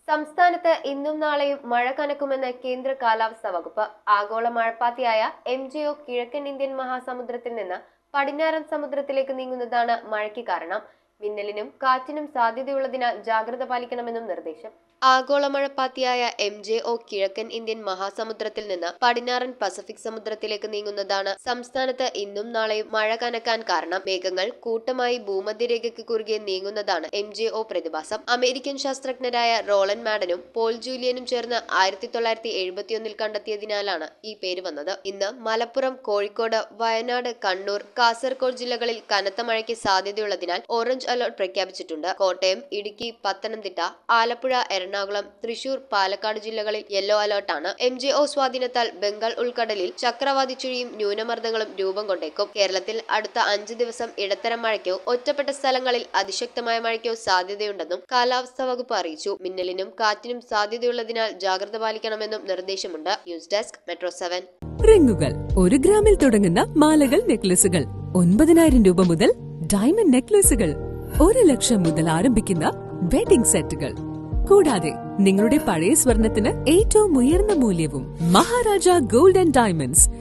സംസ്ഥാനത്ത് ഇന്നും നാളെയും മഴ കനക്കുമെന്ന് കേന്ദ്ര കാലാവസ്ഥാ വകുപ്പ്. ആഗോള മഴപ്പാത്തിയായ MJO കിഴക്കൻ ഇന്ത്യൻ മഹാസമുദ്രത്തിൽ നിന്ന് പടിഞ്ഞാറൻ സമുദ്രത്തിലേക്ക് നീങ്ങുന്നതാണ് മഴയ്ക്ക് കാരണം. മിന്നലിനും കാറ്റിനും സാധ്യതയുള്ളതിനാൽ ജാഗ്രത പാലിക്കണമെന്നും നിർദ്ദേശം. ആഗോള മഴപ്പാത്തിയായ MJO കിഴക്കൻ ഇന്ത്യൻ മഹാസമുദ്രത്തിൽ നിന്ന് പടിഞ്ഞാറൻ പസഫിക് സമുദ്രത്തിലേക്ക് നീങ്ങുന്നതാണ് സംസ്ഥാനത്ത് ഇന്നും നാളെയും മഴ കനക്കാൻ കാരണം. മേഘങ്ങൾ കൂട്ടമായി ഭൂമധ്യരേഖയ്ക്ക് കുറുകെ നീങ്ങുന്നതാണ് MJO പ്രതിഭാസം. അമേരിക്കൻ ശാസ്ത്രജ്ഞരായ റോളൻ മാഡനും പോൾ ജൂലിയനും ചേർന്ന് 1971 കണ്ടെത്തിയതിനാലാണ് ഈ പേര് വന്നത്. ഇന്ന് മലപ്പുറം, കോഴിക്കോട്, വയനാട്, കണ്ണൂർ, കാസർഗോഡ് ജില്ലകളിൽ കനത്ത മഴയ്ക്ക് സാധ്യതയുള്ളതിനാൽ ഓറഞ്ച് അലർട്ട് പ്രഖ്യാപിച്ചിട്ടുണ്ട്. കോട്ടയം, ഇടുക്കി, പത്തനംതിട്ട, ആലപ്പുഴ, എറണാകുളം, തൃശൂർ, പാലക്കാട് ജില്ലകളിൽ യെല്ലോ അലർട്ടാണ്. MJO സ്വാധീനത്താൽ ബംഗാൾ ഉൾക്കടലിൽ ചക്രവാതി ചുഴിയും ന്യൂനമർദ്ദങ്ങളും രൂപം കൊണ്ടേക്കും. കേരളത്തിൽ അടുത്ത 5 ദിവസം ഇടത്തരം മഴയ്ക്കോ ഒറ്റപ്പെട്ട സ്ഥലങ്ങളിൽ അതിശക്തമായ മഴയ്ക്കോ സാധ്യതയുണ്ടെന്നും കാലാവസ്ഥാ വകുപ്പ് അറിയിച്ചു. മിന്നലിനും കാറ്റിനും സാധ്യതയുള്ളതിനാൽ ജാഗ്രത പാലിക്കണമെന്നും നിർദ്ദേശമുണ്ട്. News desk metro 7. റിങ്ങുകൾ 1 ഗ്രാമിൽ തുടങ്ങുന്ന മാലകൾ, നെക്ലസുകൾ 9,000 രൂപ മുതൽ ഡയമണ്ട് നെക്ലസുകൾ 1 ലക്ഷം മുതൽ ആരംഭിക്കുന്ന വെഡിംഗ് സെറ്റുകൾ. കൂടാതെ നിങ്ങളുടെ പഴയ സ്വർണത്തിന് ഏറ്റവും ഉയർന്ന മൂല്യവും. Maharaja gold and diamonds,